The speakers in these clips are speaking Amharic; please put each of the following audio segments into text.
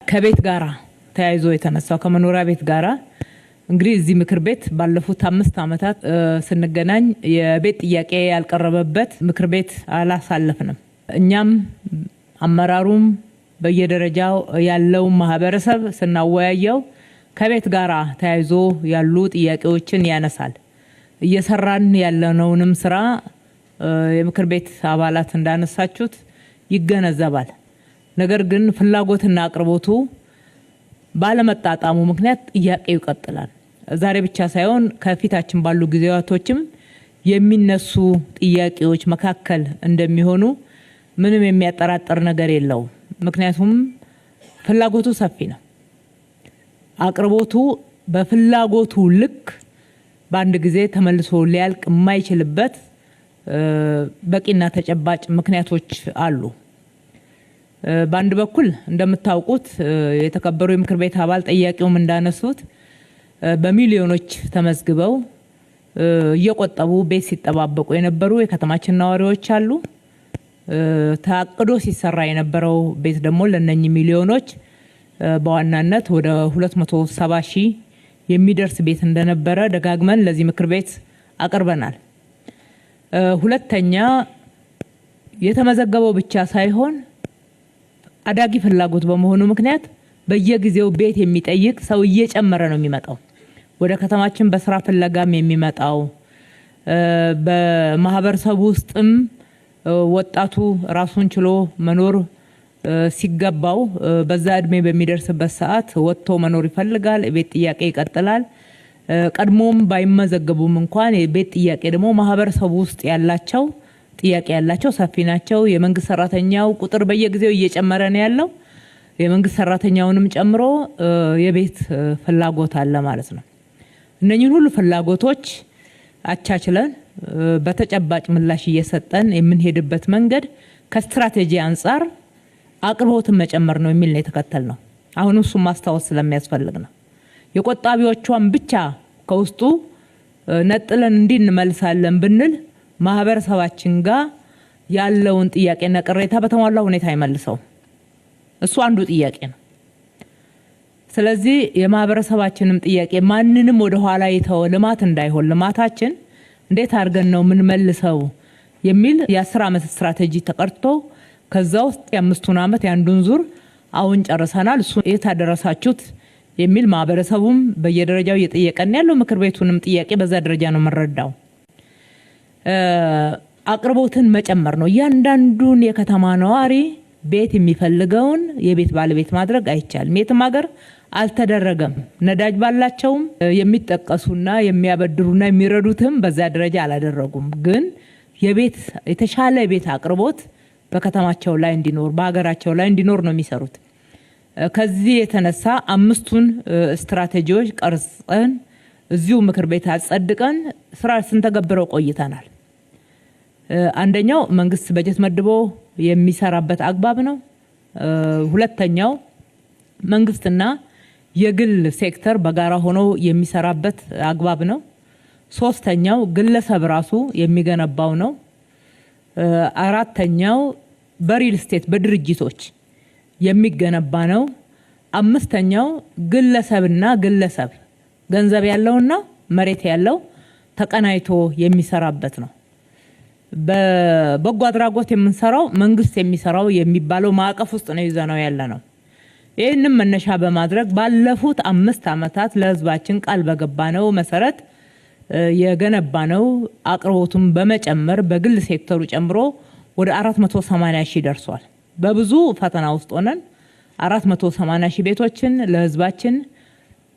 ከቤት ጋራ ተያይዞ የተነሳው ከመኖሪያ ቤት ጋራ እንግዲህ እዚህ ምክር ቤት ባለፉት 5 አመታት ስንገናኝ የቤት ጥያቄ ያልቀረበበት ምክር ቤት አላሳለፍንም። እኛም አመራሩም በየደረጃው ያለው ማህበረሰብ ስናወያየው ከቤት ጋራ ተያይዞ ያሉ ጥያቄዎችን ያነሳል። እየሰራን ያለነውንም ስራ የምክር ቤት አባላት እንዳነሳችሁት ይገነዘባል። ነገር ግን ፍላጎትና አቅርቦቱ ባለመጣጣሙ ምክንያት ጥያቄው ይቀጥላል። ዛሬ ብቻ ሳይሆን ከፊታችን ባሉ ጊዜያቶችም የሚነሱ ጥያቄዎች መካከል እንደሚሆኑ ምንም የሚያጠራጥር ነገር የለውም። ምክንያቱም ፍላጎቱ ሰፊ ነው። አቅርቦቱ በፍላጎቱ ልክ በአንድ ጊዜ ተመልሶ ሊያልቅ የማይችልበት በቂና ተጨባጭ ምክንያቶች አሉ። በአንድ በኩል እንደምታውቁት የተከበሩ የምክር ቤት አባል ጠያቂውም እንዳነሱት በሚሊዮኖች ተመዝግበው እየቆጠቡ ቤት ሲጠባበቁ የነበሩ የከተማችን ነዋሪዎች አሉ። ታቅዶ ሲሰራ የነበረው ቤት ደግሞ ለነኚህ ሚሊዮኖች በዋናነት ወደ 270 ሺህ የሚደርስ ቤት እንደነበረ ደጋግመን ለዚህ ምክር ቤት አቀርበናል። ሁለተኛ የተመዘገበው ብቻ ሳይሆን አዳጊ ፍላጎት በመሆኑ ምክንያት በየጊዜው ቤት የሚጠይቅ ሰው እየጨመረ ነው የሚመጣው። ወደ ከተማችን በስራ ፍለጋም የሚመጣው በማህበረሰቡ ውስጥም ወጣቱ ራሱን ችሎ መኖር ሲገባው በዛ እድሜ በሚደርስበት ሰዓት ወጥቶ መኖር ይፈልጋል። ቤት ጥያቄ ይቀጥላል። ቀድሞም ባይመዘገቡም እንኳን የቤት ጥያቄ ደግሞ ማህበረሰቡ ውስጥ ያላቸው ጥያቄ ያላቸው ሰፊ ናቸው። የመንግስት ሰራተኛው ቁጥር በየጊዜው እየጨመረ ነው ያለው። የመንግስት ሰራተኛውንም ጨምሮ የቤት ፍላጎት አለ ማለት ነው። እነኚህን ሁሉ ፍላጎቶች አቻችለን በተጨባጭ ምላሽ እየሰጠን የምንሄድበት መንገድ ከስትራቴጂ አንፃር አቅርቦትን መጨመር ነው የሚል ነው የተከተልነው። አሁን እሱ ማስታወስ ስለሚያስፈልግ ነው። የቆጣቢዎቿን ብቻ ከውስጡ ነጥለን እንድንመልሳለን ብንል ማህበረሰባችን ጋር ያለውን ጥያቄና ቅሬታ በተሟላ ሁኔታ አይመልሰው። እሱ አንዱ ጥያቄ ነው። ስለዚህ የማህበረሰባችንም ጥያቄ ማንንም ወደ ኋላ ይተው ልማት እንዳይሆን ልማታችን እንዴት አድርገን ነው ምን መልሰው የሚል የ10 አመት ስትራቴጂ ተቀርጦ ከዛ ውስጥ የ5 አመት ያንዱን ዙር አሁን ጨርሰናል። እሱ የታደረሳችሁት የሚል ማህበረሰቡም በየደረጃው እየጠየቀን ያለው ምክር ቤቱንም ጥያቄ በዛ ደረጃ ነው መረዳው። አቅርቦትን መጨመር ነው። እያንዳንዱን የከተማ ነዋሪ ቤት የሚፈልገውን የቤት ባለቤት ማድረግ አይቻልም። የትም ሀገር አልተደረገም። ነዳጅ ባላቸውም የሚጠቀሱና የሚያበድሩና የሚረዱትም በዛ ደረጃ አላደረጉም። ግን የቤት የተሻለ ቤት አቅርቦት በከተማቸው ላይ እንዲኖር በሀገራቸው ላይ እንዲኖር ነው የሚሰሩት። ከዚህ የተነሳ 5ቱን ስትራቴጂዎች ቀርጸን እዚሁ ምክር ቤት አጸድቀን ስራ ስንተገብረው ቆይተናል። አንደኛው መንግስት በጀት መድቦ የሚሰራበት አግባብ ነው። ሁለተኛው መንግስትና የግል ሴክተር በጋራ ሆኖ የሚሰራበት አግባብ ነው። ሶስተኛው ግለሰብ ራሱ የሚገነባው ነው። አራተኛው በሪል ስቴት በድርጅቶች የሚገነባ ነው። አምስተኛው ግለሰብና ግለሰብ ገንዘብ ያለውና መሬት ያለው ተቀናይቶ የሚሰራበት ነው። በበጎ አድራጎት የምንሰራው መንግስት የሚሰራው የሚባለው ማዕቀፍ ውስጥ ነው ይዘነው ያለነው። ይህንም መነሻ በማድረግ ባለፉት 5 አመታት ለህዝባችን ቃል በገባነው መሰረት የገነባነው አቅርቦቱን በመጨመር በግል ሴክተሩ ጨምሮ ወደ 480 ሺህ ደርሷል። በብዙ ፈተና ውስጥ ሆነን 480 ሺህ ቤቶችን ለህዝባችን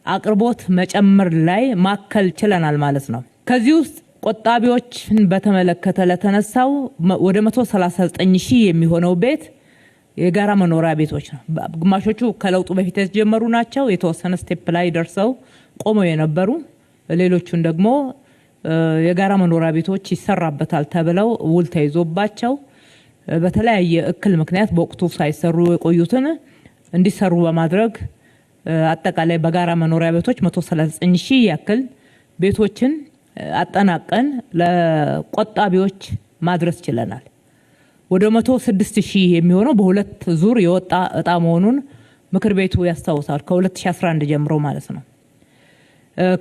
አቅርቦት መጨመር ላይ ማከል ችለናል ማለት ነው። ከዚህ ውስጥ ቆጣቢዎችን በተመለከተ ለተነሳው ወደ 139 ሺህ የሚሆነው ቤት የጋራ መኖሪያ ቤቶች ነው። ግማሾቹ ከለውጡ በፊት የተጀመሩ ናቸው። የተወሰነ ስቴፕ ላይ ደርሰው ቆመው የነበሩ፣ ሌሎቹን ደግሞ የጋራ መኖሪያ ቤቶች ይሰራበታል ተብለው ውል ተይዞባቸው በተለያየ እክል ምክንያት በወቅቱ ሳይሰሩ የቆዩትን እንዲሰሩ በማድረግ አጠቃላይ በጋራ መኖሪያ ቤቶች 139 ሺህ ያክል ቤቶችን አጠናቀን ለቆጣቢዎች ማድረስ ችለናል። ወደ 106 ሺህ የሚሆነው በሁለት ዙር የወጣ እጣ መሆኑን ምክር ቤቱ ያስታውሳል ከ2011 ጀምሮ ማለት ነው።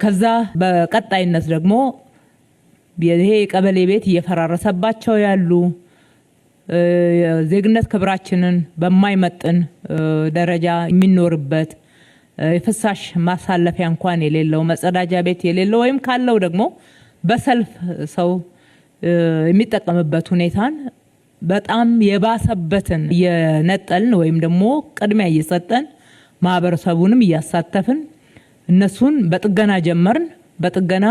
ከዛ በቀጣይነት ደግሞ ይሄ ቀበሌ ቤት እየፈራረሰባቸው ያሉ ዜግነት ክብራችንን በማይመጥን ደረጃ የሚኖርበት የፍሳሽ ማሳለፊያ እንኳን የሌለው መጸዳጃ ቤት የሌለው ወይም ካለው ደግሞ በሰልፍ ሰው የሚጠቀምበት ሁኔታን በጣም የባሰበትን የነጠልን ወይም ደግሞ ቅድሚያ እየሰጠን ማህበረሰቡንም እያሳተፍን እነሱን በጥገና ጀመርን። በጥገና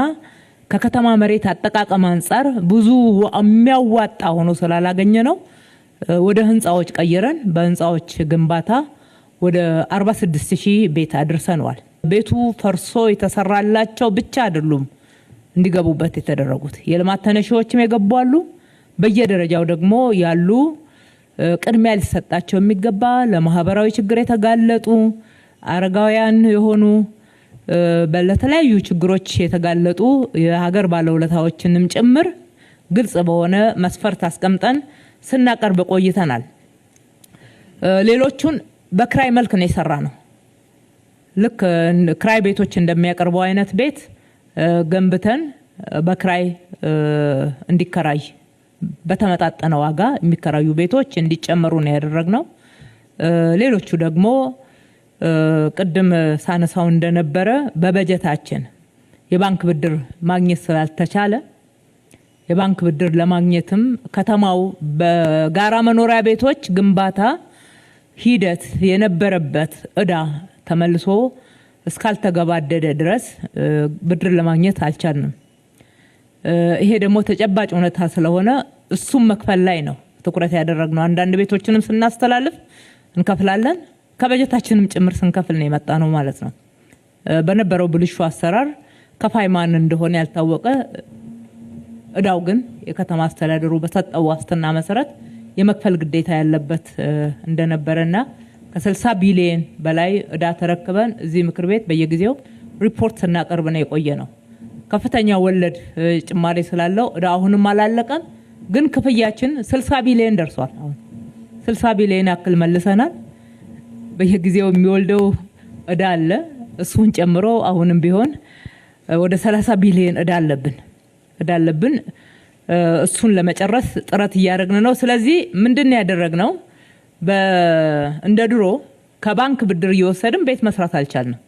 ከከተማ መሬት አጠቃቀም አንፃር ብዙ የሚያዋጣ ሆኖ ስላላገኘ ነው ወደ ህንጻዎች ቀይረን በህንጻዎች ግንባታ ወደ 46000 ቤት አድርሰናል። ቤቱ ፈርሶ የተሰራላቸው ብቻ አይደሉም እንዲገቡበት የተደረጉት የልማት ተነሺዎችም የገባሉ። በየደረጃው ደግሞ ያሉ ቅድሚያ ሊሰጣቸው የሚገባ ለማህበራዊ ችግር የተጋለጡ አረጋውያን የሆኑ በለተለያዩ ችግሮች የተጋለጡ የሀገር ባለውለታዎችንም ጭምር ግልጽ በሆነ መስፈርት አስቀምጠን ስናቀርብ ቆይተናል። ሌሎቹን በክራይ መልክ ነው የሰራነው። ልክ ክራይ ቤቶች እንደሚያቀርበው አይነት ቤት ገንብተን በክራይ እንዲከራይ በተመጣጠነ ዋጋ የሚከራዩ ቤቶች እንዲጨመሩ ነው ያደረግነው። ሌሎቹ ደግሞ ቅድም ሳነሳው እንደነበረ በበጀታችን የባንክ ብድር ማግኘት ስላልተቻለ የባንክ ብድር ለማግኘትም ከተማው በጋራ መኖሪያ ቤቶች ግንባታ ሂደት የነበረበት እዳ ተመልሶ እስካልተገባደደ ድረስ ብድር ለማግኘት አልቻልንም። ይሄ ደግሞ ተጨባጭ ሁኔታ ስለሆነ እሱም መክፈል ላይ ነው ትኩረት ያደረግነው። አንዳንድ ቤቶችንም ስናስተላልፍ እንከፍላለን፣ ከበጀታችንም ጭምር ስንከፍል ነው የመጣ ነው ማለት ነው። በነበረው ብልሹ አሰራር ከፋይ ማን እንደሆነ ያልታወቀ እዳው ግን የከተማ አስተዳደሩ በሰጠው ዋስትና መሰረት የመክፈል ግዴታ ያለበት እንደነበረና ከ60 ቢሊዮን በላይ እዳ ተረክበን እዚህ ምክር ቤት በየጊዜው ሪፖርት ስናቀርብ ነው የቆየ ነው። ከፍተኛ ወለድ ጭማሪ ስላለው እዳ አሁንም አላለቀም፣ ግን ክፍያችን 60 ቢሊዮን ደርሷል። አሁን 60 ቢሊዮን ያክል መልሰናል። በየጊዜው የሚወልደው እዳ አለ። እሱን ጨምሮ አሁንም ቢሆን ወደ 30 ቢሊዮን እዳ አለብን። እሱን ለመጨረስ ጥረት እያደረግን ነው። ስለዚህ ምንድነው ያደረግነው? እንደ ድሮ ከባንክ ብድር እየወሰድን ቤት መስራት አልቻልንም።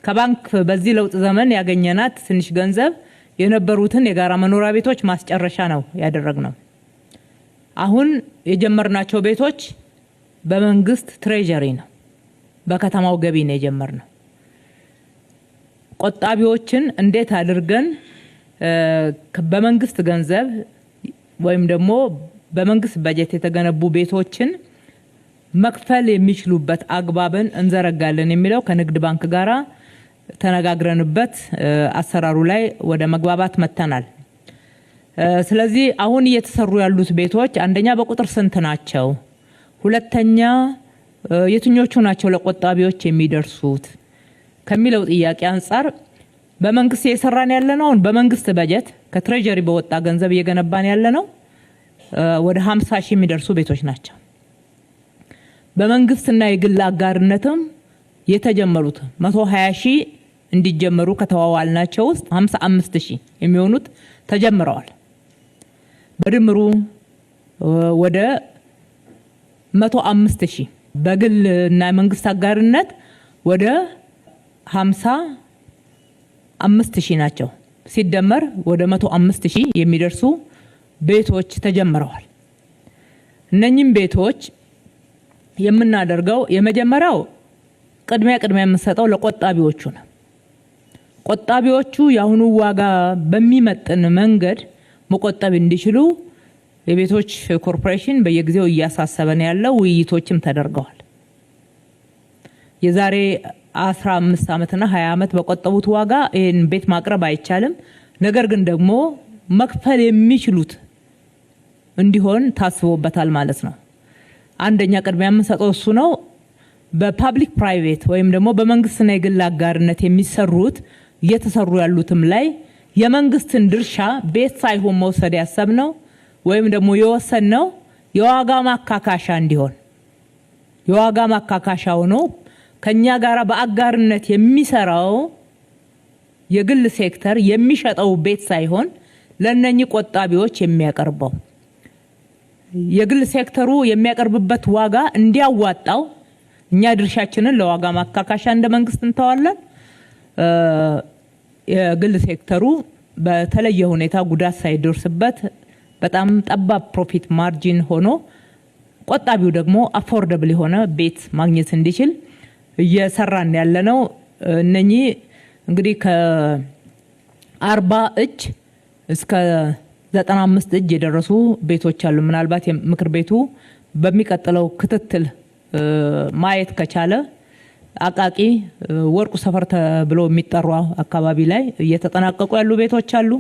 ከባንክ በዚህ ለውጥ ዘመን ያገኘናት ትንሽ ገንዘብ የነበሩትን የጋራ መኖሪያ ቤቶች ማስጨረሻ ነው ያደረግነው። አሁን የጀመርናቸው ቤቶች በመንግስት ትሬጀሪ ነው፣ በከተማው ገቢ ነው የጀመርነው። ቆጣቢዎችን እንዴት አድርገን በመንግስት ገንዘብ ወይም ደግሞ በመንግስት በጀት የተገነቡ ቤቶችን መክፈል የሚችሉበት አግባብን እንዘረጋለን የሚለው ከንግድ ባንክ ጋራ ተነጋግረንበት አሰራሩ ላይ ወደ መግባባት መተናል። ስለዚህ አሁን እየተሰሩ ያሉት ቤቶች አንደኛ በቁጥር ስንት ናቸው፣ ሁለተኛ የትኞቹ ናቸው ለቆጣቢዎች የሚደርሱት ከሚለው ጥያቄ አንፃር በመንግስት እየሰራን ያለነው በመንግስት በጀት ከትሬጀሪ በወጣ ገንዘብ እየገነባን ያለነው ወደ 50,000 የሚደርሱ ቤቶች ናቸው። በመንግስትና የግል አጋርነትም የተጀመሩት 120,000 እንዲጀመሩ ከተዋዋልናቸው ውስጥ 55,000 የሚሆኑት ተጀምረዋል። በድምሩ ወደ 105,000 በግልና መንግስት አጋርነት ወደ 55,000 ናቸው። ሲደመር ወደ 105,000 የሚደርሱ ቤቶች ተጀምረዋል። እነኚህም ቤቶች የምናደርገው የመጀመሪያው ቅድሚያ የምንሰጠው ለቆጣቢዎቹ ነው። ቆጣቢዎቹ የአሁኑ ዋጋ በሚመጥን መንገድ መቆጠብ እንዲችሉ የቤቶች ኮርፖሬሽን በየጊዜው እያሳሰበን ያለው ውይይቶችም ተደርገዋል። የዛሬ 15 ዓመትና 20 ዓመት በቆጠቡት ዋጋ ይሄን ቤት ማቅረብ አይቻልም። ነገር ግን ደግሞ መክፈል የሚችሉት እንዲሆን ታስቦበታል ማለት ነው። አንደኛ ቅድሚያ የምንሰጠው እሱ ነው። በፓብሊክ ፕራይቬት ወይም ደግሞ በመንግስትና የግል አጋርነት የሚሰሩት እየተሰሩ ያሉትም ላይ የመንግስትን ድርሻ ቤት ሳይሆን መውሰድ ያሰብነው ወይም ደግሞ የወሰንነው የዋጋ ማካካሻ እንዲሆን የዋጋ ማካካሻው ነው ከኛ ጋራ በአጋርነት የሚሰራው የግል ሴክተር የሚሸጠው ቤት ሳይሆን ለነኚህ ቆጣቢዎች የሚያቀርበው የግል ሴክተሩ የሚያቀርብበት ዋጋ እንዲያዋጣው እኛ ድርሻችንን ለዋጋ ማካካሻ እንደ መንግስት እንተዋለን። የግል ሴክተሩ በተለየ ሁኔታ ጉዳት ሳይደርስበት በጣም ጠባብ ፕሮፊት ማርጂን ሆኖ ቆጣቢው ደግሞ አፎርደብል የሆነ ቤት ማግኘት እንዲችል እየሰራን ያለነው እነኚህ እንግዲህ ከ40 እጅ እስከ 95 እጅ የደረሱ ቤቶች አሉ። ምናልባት ምክር ቤቱ በሚቀጥለው ክትትል ማየት ከቻለ አቃቂ ወርቁ ሰፈር ተብሎ የሚጠራ አካባቢ ላይ እየተጠናቀቁ ያሉ ቤቶች አሉ።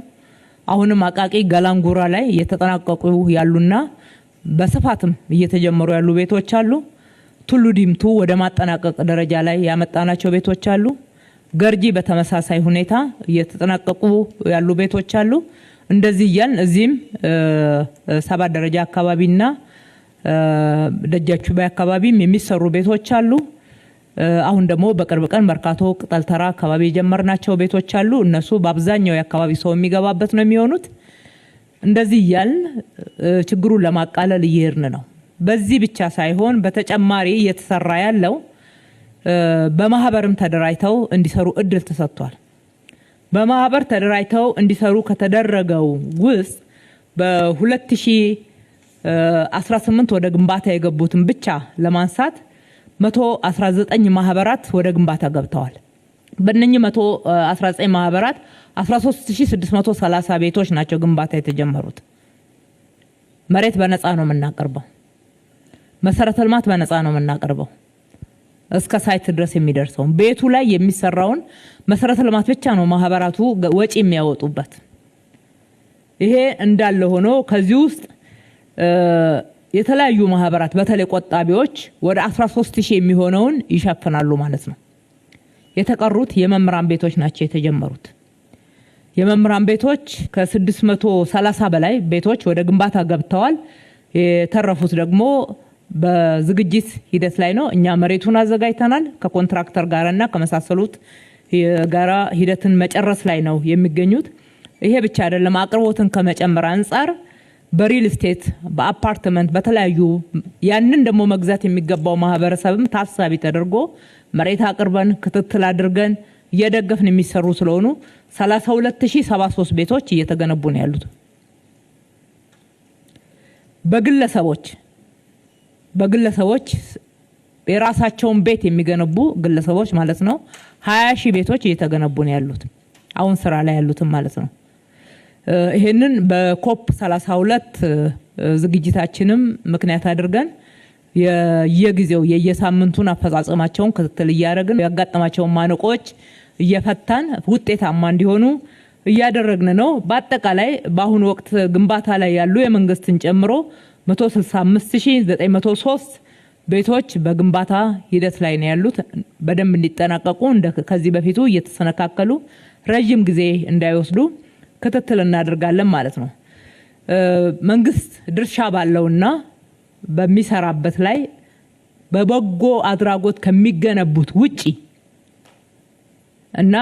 አሁንም አቃቂ ገላንጉራ ላይ እየተጠናቀቁ ያሉና በስፋትም እየተጀመሩ ያሉ ቤቶች አሉ። ቱሉ ዲምቱ ወደ ማጠናቀቅ ደረጃ ላይ ያመጣናቸው ቤቶች አሉ። ገርጂ በተመሳሳይ ሁኔታ እየተጠናቀቁ ያሉ ቤቶች አሉ። እንደዚህ ይያልን እዚህም 7 ደረጃ አካባቢና ደጃቹ ባይ አካባቢም የሚሰሩ ቤቶች አሉ። አሁን ደግሞ በቅርብ ቀን መርካቶ ቅጠል ተራ አካባቢ የጀመርናቸው ቤቶች አሉ። እነሱ በአብዛኛው የአካባቢ ሰው የሚገባበት ነው የሚሆኑት። እንደዚህ ይያልን ችግሩን ለማቃለል እየሄድን ነው። በዚህ ብቻ ሳይሆን በተጨማሪ እየተሰራ ያለው በማህበርም ተደራጅተው እንዲሰሩ እድል ተሰጥቷል። በማህበር ተደራጅተው እንዲሰሩ ከተደረገው ውስጥ በ2018 ወደ ግንባታ የገቡትን ብቻ ለማንሳት 119 ማህበራት ወደ ግንባታ ገብተዋል። በእነኚህ 119 ማህበራት 13630 ቤቶች ናቸው ግንባታ የተጀመሩት። መሬት በነፃ ነው የምናቀርበው። መሰረተ ልማት በነፃ ነው የምናቀርበው። እስከ ሳይት ድረስ የሚደርሰው ቤቱ ላይ የሚሰራውን መሰረተ ልማት ብቻ ነው ማህበራቱ ወጪ የሚያወጡበት። ይሄ እንዳለ ሆኖ ከዚህ ውስጥ የተለያዩ ማህበራት በተለይ ቆጣቢዎች ወደ 13000 የሚሆነውን ይሸፍናሉ ማለት ነው። የተቀሩት የመምራን ቤቶች ናቸው የተጀመሩት። የመምራን ቤቶች ከ630 በላይ ቤቶች ወደ ግንባታ ገብተዋል። የተረፉት ደግሞ በዝግጅት ሂደት ላይ ነው። እኛ መሬቱን አዘጋጅተናል ከኮንትራክተር ጋርና ከመሳሰሉት ጋራ ሂደትን መጨረስ ላይ ነው የሚገኙት። ይሄ ብቻ አይደለም፣ አቅርቦትን ከመጨመር አንፃር በሪል ስቴት በአፓርትመንት በተለያዩ ያንን ደግሞ መግዛት የሚገባው ማህበረሰብም ታሳቢ ተደርጎ መሬት አቅርበን ክትትል አድርገን እየደገፍን የሚሰሩ ስለሆኑ 32073 ቤቶች እየተገነቡ ነው ያሉት። በግለሰቦች የራሳቸውን ቤት የሚገነቡ ግለሰቦች ማለት ነው 20000 ቤቶች እየተገነቡ ነው ያሉት አሁን ስራ ላይ ያሉትም ማለት ነው። ይሄንን በኮፕ 32 ዝግጅታችንም ምክንያት አድርገን የየጊዜው የየሳምንቱን አፈጻጸማቸውን ክትትል እያደረግን ያጋጠማቸውን ማነቆች እየፈታን ውጤታማ እንዲሆኑ እያደረግን ነው። በአጠቃላይ በአሁኑ ወቅት ግንባታ ላይ ያሉ የመንግስትን ጨምሮ 165903 ቤቶች በግንባታ ሂደት ላይ ነው ያሉት። በደንብ እንዲጠናቀቁ ከዚህ በፊቱ እየተሰነካከሉ ረጅም ጊዜ እንዳይወስዱ ክትትል እናደርጋለን ማለት ነው። መንግስት ድርሻ ባለውና በሚሰራበት ላይ በበጎ አድራጎት ከሚገነቡት ውጪ እና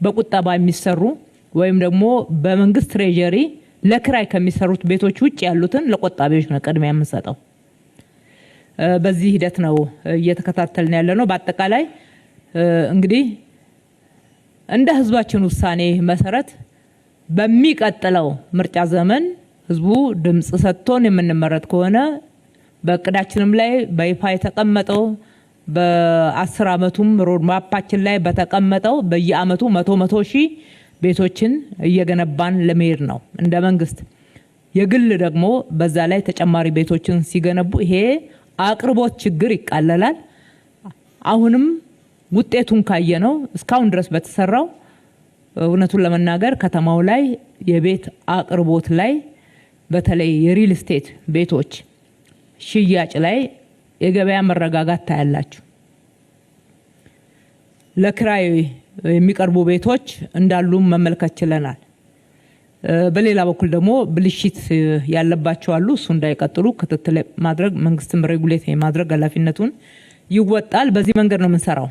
በቁጠባ የሚሰሩ ወይም ደግሞ በመንግስት ትሬጀሪ ለክራይ ከሚሰሩት ቤቶች ውጪ ያሉትን ለቆጣቢዎች ነው ቅድሚያ የምንሰጠው። በዚህ ሂደት ነው እየተከታተልን ያለነው። በአጠቃላይ እንግዲህ እንደ ህዝባችን ውሳኔ መሰረት በሚቀጥለው ምርጫ ዘመን ህዝቡ ድምጽ ሰጥቶን የምንመረጥ ከሆነ በእቅዳችንም ላይ በይፋ የተቀመጠው በ10 አመቱም ሮድማፓችን ላይ በተቀመጠው በየአመቱ 100 ሺህ ቤቶችን እየገነባን ለመሄድ ነው እንደ መንግስት። የግል ደግሞ በዛ ላይ ተጨማሪ ቤቶችን ሲገነቡ ይሄ አቅርቦት ችግር ይቃለላል። አሁንም ውጤቱን ካየነው እስካሁን ድረስ በተሰራው እውነቱን ለመናገር ከተማው ላይ የቤት አቅርቦት ላይ በተለይ የሪል ስቴት ቤቶች ሽያጭ ላይ የገበያ መረጋጋት ታያላችሁ። ለክራይ የሚቀርቡ ቤቶች እንዳሉ መመልከት ችለናል። በሌላ በኩል ደግሞ ብልሽት ያለባቸው አሉ። እሱ እንዳይቀጥሉ ክትትል ማድረግ መንግስትም ሬጉሌት የማድረግ ኃላፊነቱን ይወጣል። በዚህ መንገድ ነው የምንሰራው።